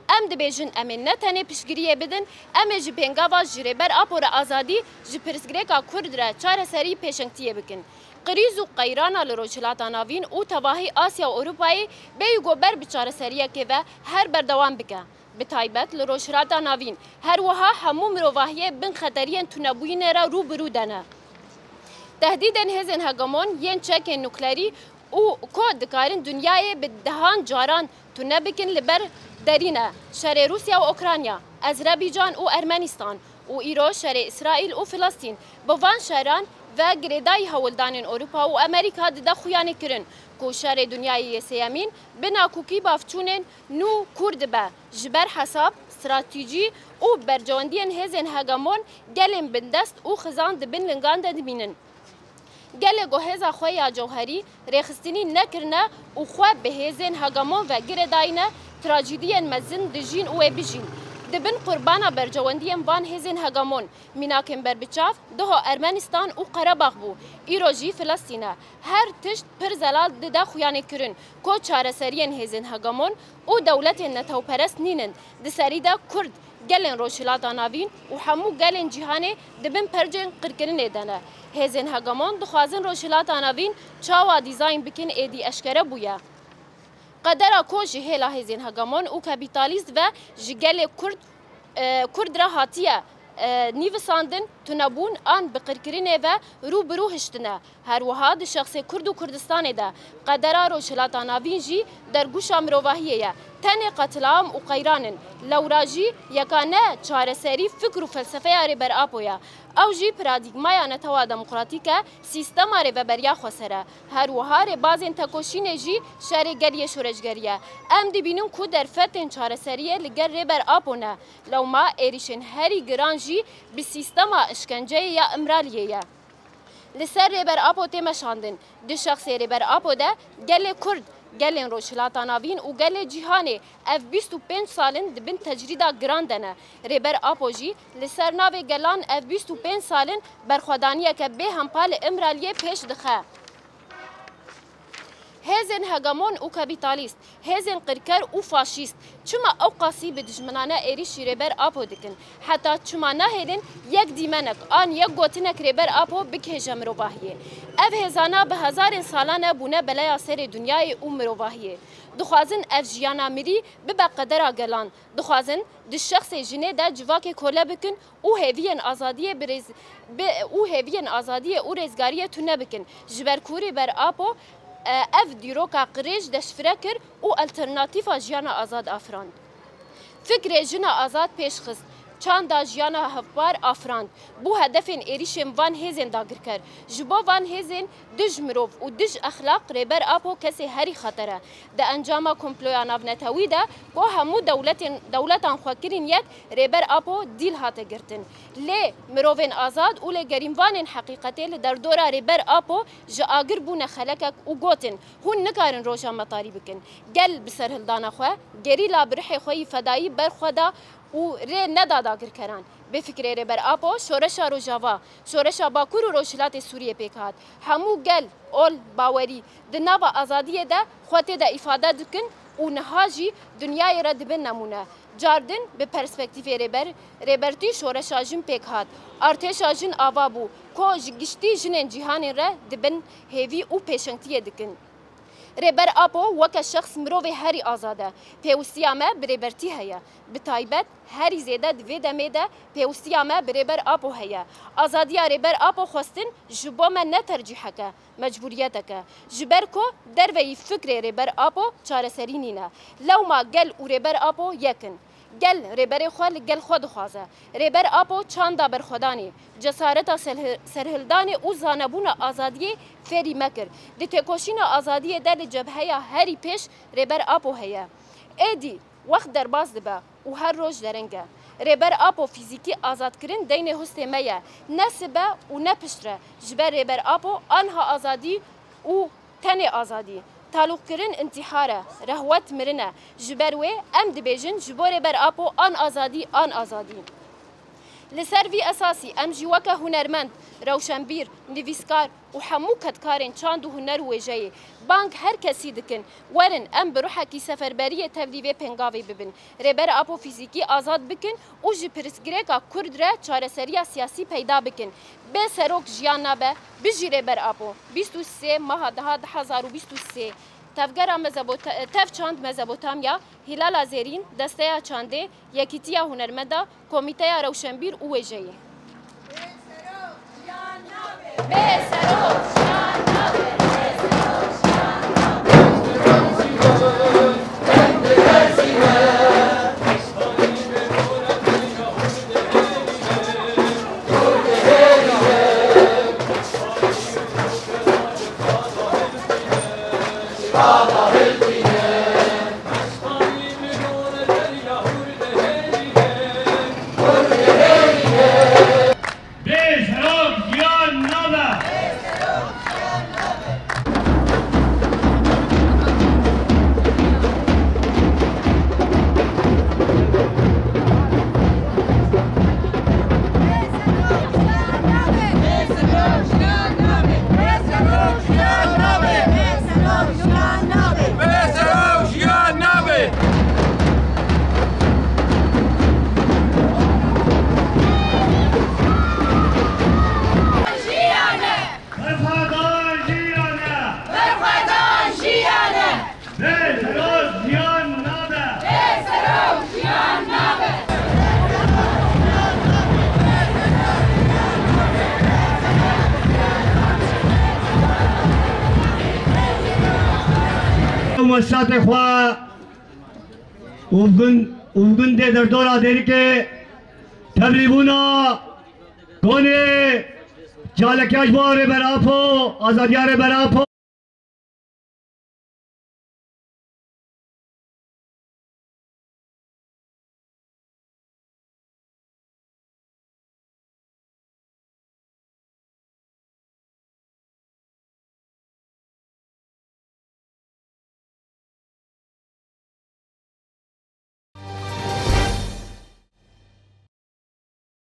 ام دبیجن ام نتنه پشگیریه بدن ام جی پنگاوا جریبر آپور آزادی جی پرسگریکا کرد را چاره سری پیشنگتیه بکن. قریز و قیرانا لروجلات ناوین او تواهی آسیا و اروپایی بیگو بر بچاره سریه که و هر بردوام بکه. بتایبت لروجلات ناوین هر وها همو مروواهیه بن خطریان تنبوین را رو برو دنه. تهدیدن هزن هگمون ین چک نوکلری او کود کارن دنیای به دهان جاران تنبکن لبر درینه شر روسیا و اوکراینیا آذربایجان و ارمنستان و ایران شر اسرائیل و فلسطین بوان شهران و گردای هولدان اروپا و امریکا دده خویانی کرن کو شر دنیای سیامین بنا کوکی بافچونن نو کرد به جبر حساب استراتژی و برجواندین هزن هگمون گلم بندست و خزان دبن لنگان دبینن گل گوهزا خویا جوهری رخصتنی نکرنه و خواب به هزن هگمون و گرداینه تراژدیان مزن دجین و بجین دبن قربانا برجواندیم وان هزن هگمون میناکن بربچاف دها ارمنستان و قرباغ بو ایروجی فلسطینه هر تشت پر زلال دده خویانه کرن کو چاره سریان هزن هگمون و دولت نتو پرست نینند دسریده کرد گلن روشلات ناوین و همو گلن جهانه دبن پرجن قرکرین دنه هزن هگمون دخوازن روشلات ناوین چاوا دیزاین بکن ایدی اشکره بویا قدر کوج هلا هزین هگمون و کپیتالیست و جگل کرد را هاتیه نیوساندن تنبون آن بقرکرینه و رو برو هشتنه هر وها شخص کرد و کردستان ده قدر روشلات ناوین جی در گوش امروواهیه تن قتلام و قیرانن لوراجی یکانه چاره سری فکر و فلسفه آره بر آپویا او جی پرادیگمایا نتوا دموکراتیکه سیستم آره و بریا خسره هر وها ره بازن تکوشین جی شهرگریه شورشگریه ام دبینن کو در فتن چاره سریه لگر ره بر آپونه لو ما ایریشن هری گران جی به سیستم اشکنجه یا امرالیه لسر ره بر آپو تمشاندن دو شخص ره بر آپو ده گل کرد گلن روشلات ناوین و گل جهانی اف 25 سالن دبن تجریدا گراندنه ریبر آپوجی لسر ناو گلان اف 25 سالن برخودانیه که به همپال امرالیه پیش دخه هزن هگمون و کپیتالیست هزن قرکر و فاشیست چما او قاسی به دجمنانه ایریشی ریبر آپو دکن حتی چما نهیدن یک دیمنک آن یک گوتنک ریبر آپو بکه مروواهیه اف هزانا به هزار سالانه بونه بلای سر دنیای او مروواهیه دخوازن اف جیانا مری ببا قدر گلان دخوازن د شخص جنه ده جواک کوله بکن او هیوین آزادیه برز او هیوین آزادیه او رزگاریه تو نبکن جبرکوری بر آپو اف دیروکا قریج دشفره کر او الترناتیفا جیانا آزاد افراند فکر جنا آزاد پیش خست چند جیانا هفبار افراند بو هدفین ایریشم وان هزین داگر کر جبو وان هزین دج مروف و دج اخلاق ریبر آپو کسی هری خطره ده انجام کمپلویا نافنتاوی ده بو همو دولتان خوکرین یک ریبر آپو دیل هاته گرتن لی مروفین آزاد و لی گریموانین حقیقتی لدر دورا ریبر آپو جا آگر بونه خلکک و گوتن هون نکارن روشا مطاری بکن گل بسر هلدانا خواه گری لابرحی خوی فدایی بر خودا و ری نداداگر کران به فکر ری بر آپو شورشا روجاوا شورشا باکور و روشلات سوریه پیکات همو گل اول باوری دناوا آزادیه ده خواته ده افاده دکن و نهاجی دنیای را دبن نمونه جاردن به پرسپکتیف ریبرتی شورشا جن پیکات ارتشا جن آوا بو کو گشتی جنین جهان را دبن هیوی و پیشنگتیه دکن ریبر آپو وک شخص مروی هری آزاده پیوستیامه بریبرتی هیا بتایبت هری زیده دوی دمیده پیوستیامه بریبر آپو هیا آزادیا ریبر آپو خواستن جبو من نترجیحه که مجبوریته که جبر کو دروی فکر ریبر آپو چاره سری نینه لو ما گل و ریبر آپو یکن گل ریبر خوال گل خود خوازه ریبر آپو چاندا برخودانی جسارتا سرهلدانی او زانبون آزادی فری مکر دی تکوشین آزادی در جبهه هری پیش ریبر آپو هیا ایدی وقت در باز دبه و هر روز درنگه ریبر آپو فیزیکی آزاد کرن دین هسته میا نسبه و نپشتره جبر ریبر آپو آنها آزادی و تن آزادی تعلق کرن انتحاره رهوت مرنه جبروی ام دبیجن جبور بر آپو آن آزادی لسر وی اساسی ام جی وکه هنرمند روشنبیر نویسکار و همو کتکارین چاند و هنر ویژه بانک هر کسی دکن ورن ام بروحه کی سفربری تبلیغ پنگاوی ببن ربر اپو فیزیکی آزاد بکن و جی پرسگریکا کرد را چارەسەری سیاسی پیدا بکن به سروک جیان نبه بجی ربر اپو 23 ماه 2023 تفگر تف چاند مزبوطامیا هلال زرین دسته چانده یکیتیا هنرمندا کمیته روشنبیر و ویژه مسات خوا اوگن ده در دورا داری که تبلیغونا کنه جالکش باره براپو آزادیار براپو